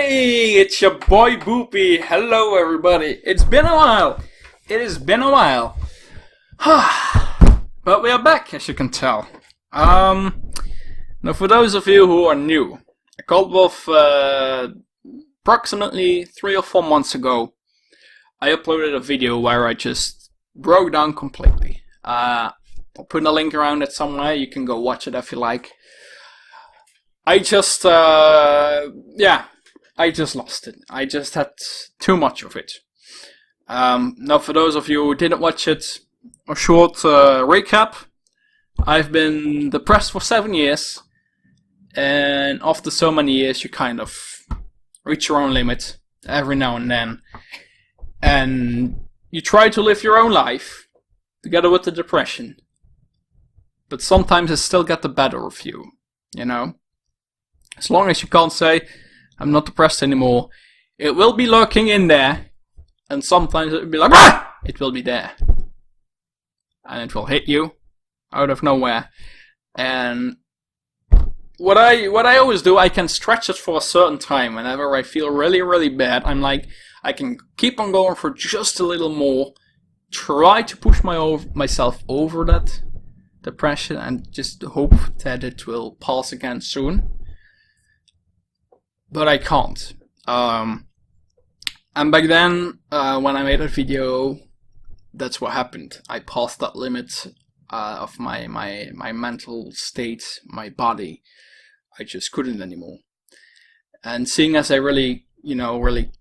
Hey, it's your boy Boopy. Hello, everybody. It's been a while. It has been a while. But we are back, as you can tell. Now, for those of you who are new, a couple of approximately 3 or 4 months ago, I uploaded a video where I just broke down completely. I'll put a link around it somewhere. You can go watch it if you like. I just lost it. I just had too much of it. Now, for those of you who didn't watch it, a short recap. I've been depressed for 7 years, and after so many years, you kind of reach your own limit every now and then, and you try to live your own life together with the depression, but sometimes it still gets the better of you, you know? As long as you can't say, I'm not depressed anymore, it will be lurking in there, and sometimes it will be like, ah! It will be there. And it will hit you out of nowhere. And what I always do, I can stretch it for a certain time. Whenever I feel really, really bad, I'm like, I can keep on going for just a little more, try to push myself over that depression, and just hope that it will pass again soon. But I can't. And back then, when I made a video, that's what happened. I passed that limit of my mental state, my body. I just couldn't anymore. And seeing as I really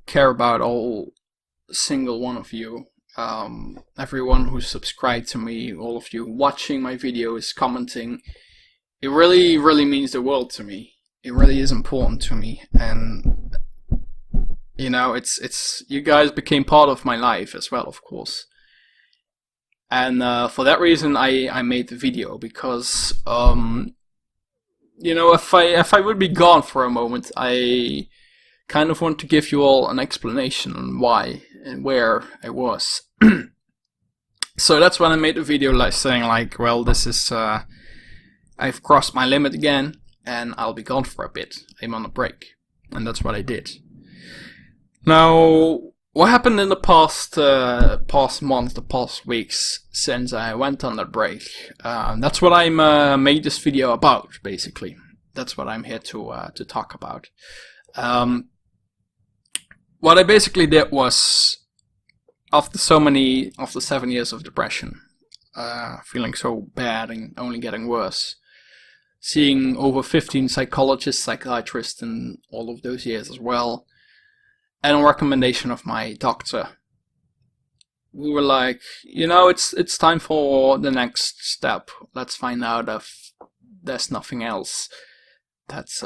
care about all single one of you, everyone who's subscribed to me, all of you watching my videos, commenting, it really, really means the world to me. It really is important to me, and it's you guys became part of my life as well, of course. And for that reason, I made the video, because if I would be gone for a moment, I kind of want to give you all an explanation on why and where I was. So that's when I made the video, like saying like, well, this is I've crossed my limit again, and I'll be gone for a bit. I'm on a break, and that's what I did. Now, what happened in the past months, the past weeks since I went on that break? That's what I made this video about, basically. That's what I'm here to talk about. What I basically did was, after 7 years of depression, feeling so bad and only getting worse, seeing over 15 psychologists, psychiatrists in all of those years as well, and on recommendation of my doctor, we were like, it's time for the next step. Let's find out if there's nothing else that's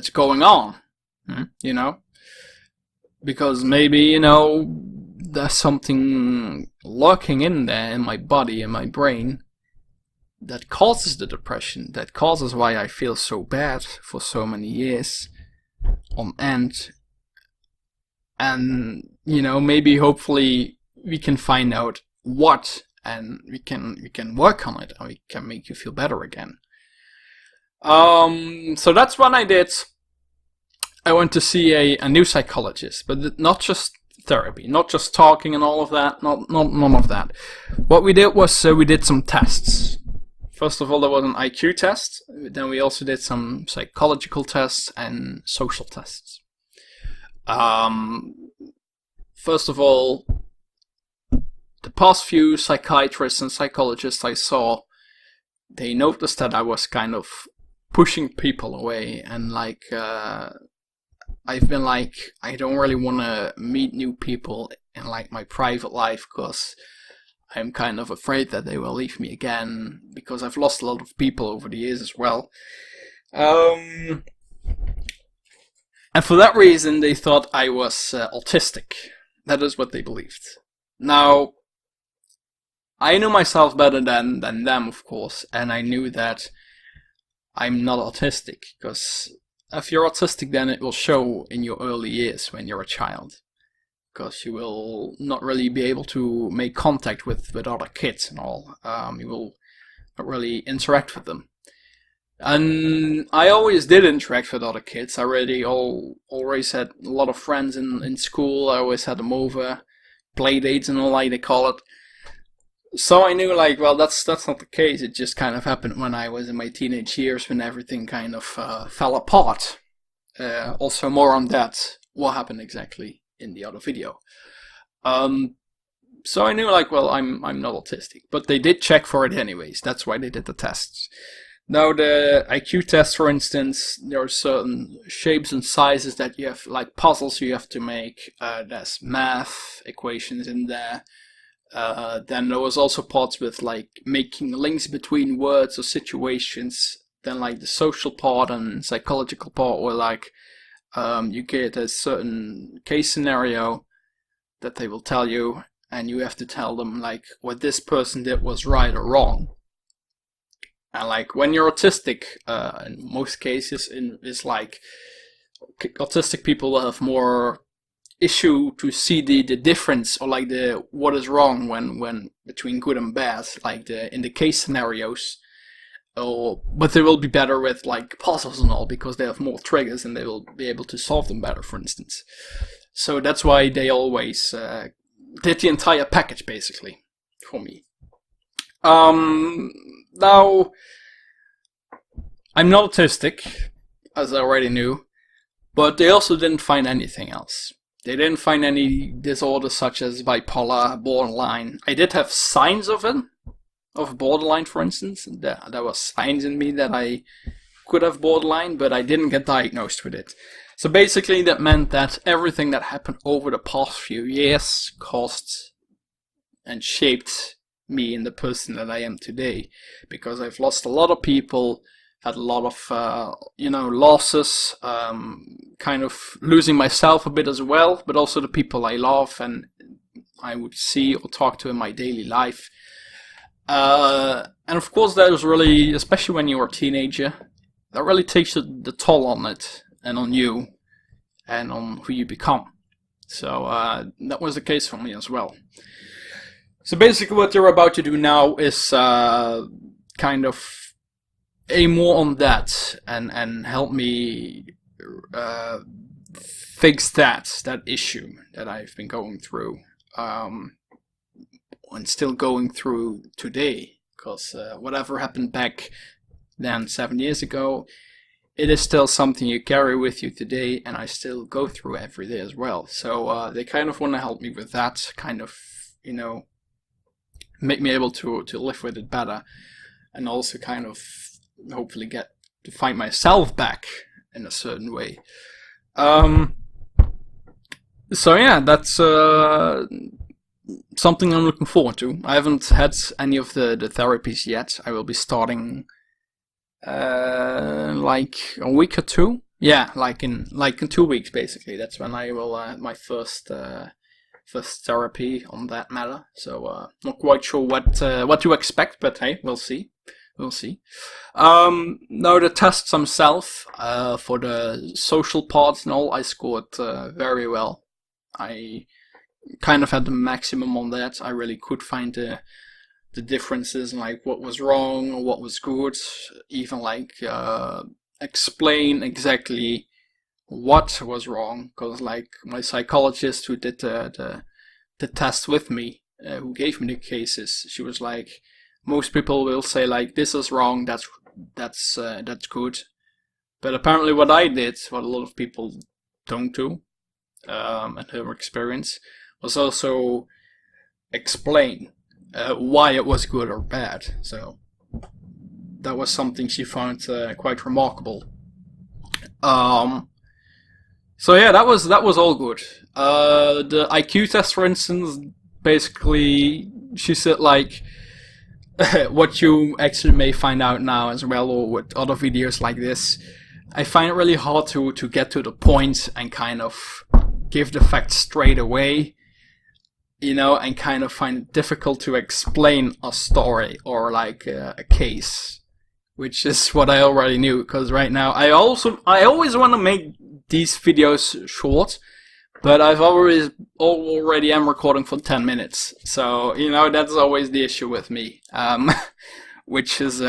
going on, because maybe there's something lurking in there in my body, in my brain, that causes the depression, that causes why I feel so bad for so many years on end. And maybe hopefully we can find out what, and we can work on it, and we can make you feel better again. So that's what I did. I went to see a new psychologist, but not just therapy, not just talking and all of that, none of that. What we did was we did some tests. First of all, there was an IQ test. Then we also did some psychological tests and social tests. First of all, the past few psychiatrists and psychologists I saw, they noticed that I was kind of pushing people away, and I've been like, I don't really want to meet new people in my private life, because I'm kind of afraid that they will leave me again, because I've lost a lot of people over the years as well. And for that reason, they thought I was autistic. That is what they believed. Now, I knew myself better than them, of course, and I knew that I'm not autistic, because if you're autistic, then it will show in your early years when you're a child, because you will not really be able to make contact with other kids and all. You will not really interact with them. And I always did interact with other kids. I always had a lot of friends in school. I always had them over, play dates and all like they call it. So I knew like, well, that's not the case. It just kind of happened when I was in my teenage years when everything kind of fell apart. Also more on that, what happened exactly in the other video. So I knew like, well, I'm not autistic, but they did check for it anyways. That's why they did the tests. Now the IQ test, for instance, there are certain shapes and sizes that you have, like puzzles you have to make. There's math equations in there. Then there was also parts with like making links between words or situations. Then like the social part and psychological part where like you get a certain case scenario that they will tell you, and you have to tell them like what this person did was right or wrong. And like when you're autistic, in most cases, it's like autistic people will have more issue to see the difference or like the what is wrong when between good and bad, like in the case scenarios. But they will be better with like puzzles and all because they have more triggers and they will be able to solve them better, for instance. So that's why they always did the entire package basically for me. Now, I'm not autistic, as I already knew, but they also didn't find anything else. They didn't find any disorders such as bipolar, borderline. I did have signs of it, of borderline, for instance. There were signs in me that I could have borderline, but I didn't get diagnosed with it. So basically that meant that everything that happened over the past few years caused and shaped me in the person that I am today, because I've lost a lot of people, had a lot of losses, kind of losing myself a bit as well, but also the people I love and I would see or talk to in my daily life. And of course that was really, especially when you're a teenager, that really takes the toll on it and on you and on who you become. So that was the case for me as well. So basically what you're about to do now is kind of aim more on that and help me fix that issue that I've been going through and still going through today, because whatever happened back then 7 years ago, it is still something you carry with you today, and I still go through every day as well. So they kind of want to help me with that, kind of, make me able to live with it better, and also kind of hopefully get to find myself back in a certain way. So yeah, that's something I'm looking forward to. I haven't had any of the therapies yet. I will be starting like a week or two. Yeah, like in 2 weeks basically. That's when I will my first therapy on that matter. So not quite sure what to expect, but hey, we'll see. We'll see. Now the tests themselves, for the social parts and all, I scored very well. I kind of had the maximum on that. I really could find the differences, like what was wrong or what was good, even like explain exactly what was wrong, because like my psychologist who did the test with me, who gave me the cases, she was like, most people will say like this is wrong, that's good, but apparently what I did, what a lot of people don't do, in her experience, was also explain why it was good or bad. So that was something she found quite remarkable. So yeah, that was all good. The IQ test, for instance, basically she said like what you actually may find out now as well, or with other videos like this, I find it really hard to get to the point and kind of give the facts straight away, and kind of find it difficult to explain a story or like a case, which is what I already knew, because right now I always want to make these videos short, but I've already am recording for 10 minutes, so that's always the issue with me. which is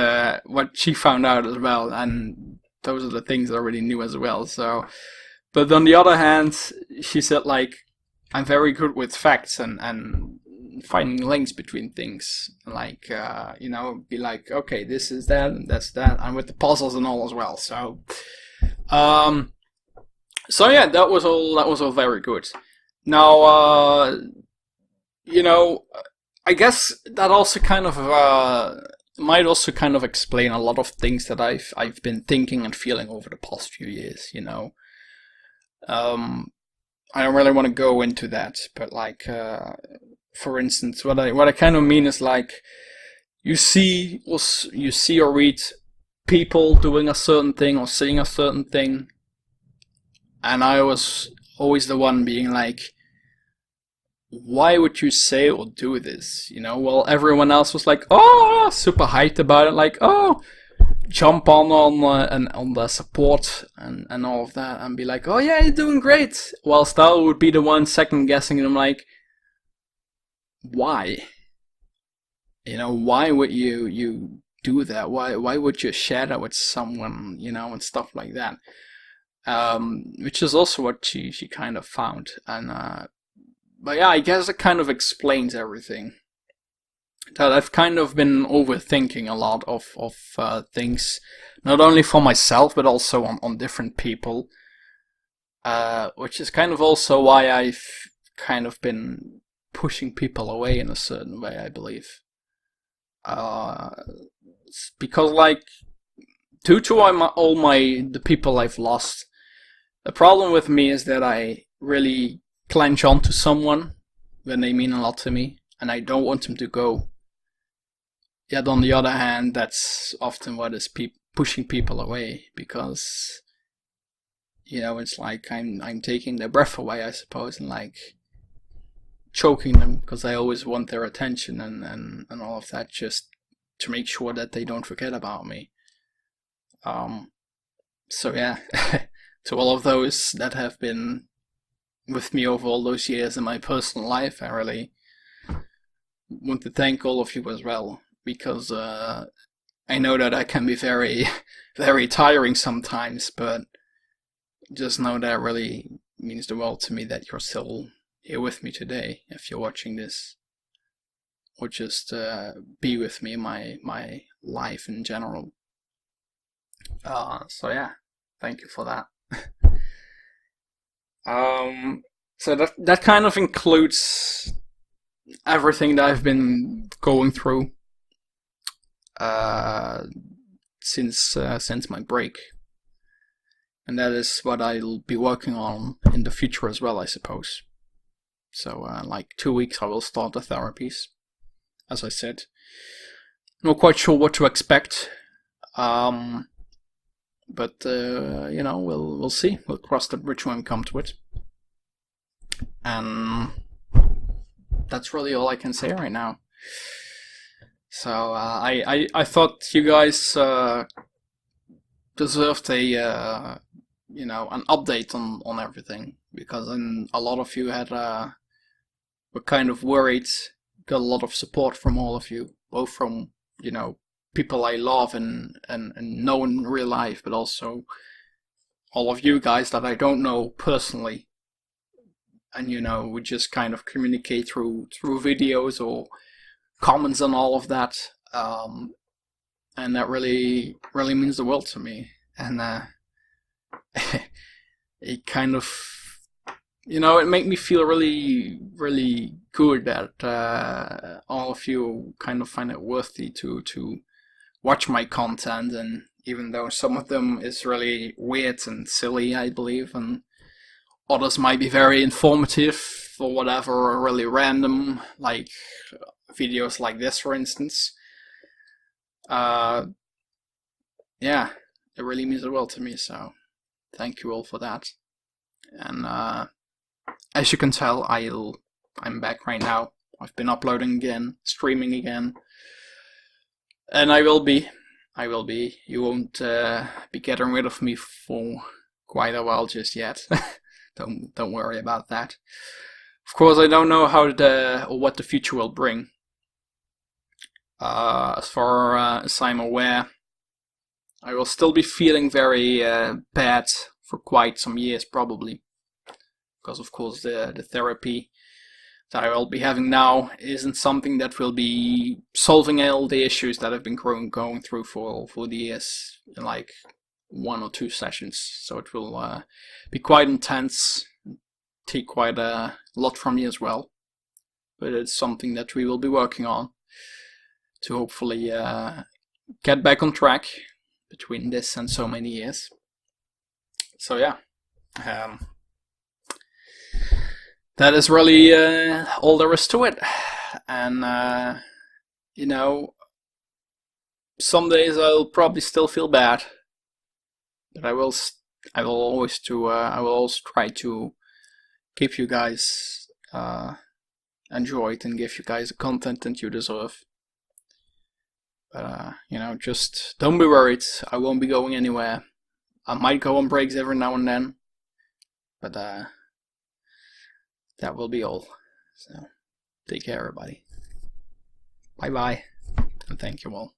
what she found out as well, and those are the things I already knew as well. So, but on the other hand, she said like I'm very good with facts and finding links between things, like be like, okay, this is that and that's that, and with the puzzles and all as well. So, um, so yeah, that was all very good. Now, you know, I guess that also kind of might also kind of explain a lot of things that I've been thinking and feeling over the past few years. Um, I don't really want to go into that, but like, for instance, what I kind of mean is like you see or read people doing a certain thing or saying a certain thing, and I was always the one being like, why would you say or do this? Well, everyone else was like, oh, super hyped about it, like, oh, jump and on the support and all of that, and be like, oh yeah, you're doing great. Whilst I would be the one second guessing, and I'm like, why? Why would you do that? Why would you share that with someone? And stuff like that. Which is also what she kind of found, and but yeah, I guess it kind of explains everything. That I've kind of been overthinking a lot of things, not only for myself but also on different people, which is kind of also why I've kind of been pushing people away in a certain way, I believe. Because like, due to the people I've lost, the problem with me is that I really clench onto someone when they mean a lot to me, and I don't want them to go. Yet on the other hand, that's often what is pushing people away, because it's like I'm taking their breath away, I suppose, and like choking them, because I always want their attention and all of that, just to make sure that they don't forget about me. So yeah, to all of those that have been with me over all those years in my personal life, I really want to thank all of you as well, because I know that I can be very, very tiring sometimes, but just know that it really means the world to me that you're still here with me today, if you're watching this, or just be with me in my life in general. So yeah, thank you for that. So that kind of includes everything that I've been going through since my break, and that is what I'll be working on in the future as well, I suppose. So like 2 weeks I will start the therapies, as I said. Not quite sure what to expect, but we'll see. We'll cross the bridge when we come to it. And that's really all I can say right now. So I thought you guys deserved an update on everything, because a lot of you were kind of worried. Got a lot of support from all of you, both from people I love and know in real life, but also all of you guys that I don't know personally, and we just kind of communicate through videos or comments and all of that, and that really means the world to me. And it kind of it made me feel really good that all of you kind of find it worthy to watch my content, and even though some of them is really weird and silly, I believe, and others might be very informative or whatever, or really random, like videos like this, for instance. Yeah, it really means the world to me, so thank you all for that. And as you can tell, I'm back right now. I've been uploading again, streaming again, and I will be. You won't be getting rid of me for quite a while just yet. Don't worry about that. Of course, I don't know what the future will bring. As far as I'm aware, I will still be feeling very bad for quite some years, probably, because of course the therapy that I will be having now isn't something that will be solving all the issues that I've been going through for the years in like 1 or 2 sessions. So it will be quite intense, take quite a lot from me as well. But it's something that we will be working on to hopefully get back on track between this and so many years. So yeah, that is really all there is to it. And you know, some days I'll probably still feel bad, but I will always try to keep you guys enjoyed and give you guys the content that you deserve. But you know, just don't be worried. I won't be going anywhere. I might go on breaks every now and then, but that will be all. So take care, everybody. Bye bye, and thank you all.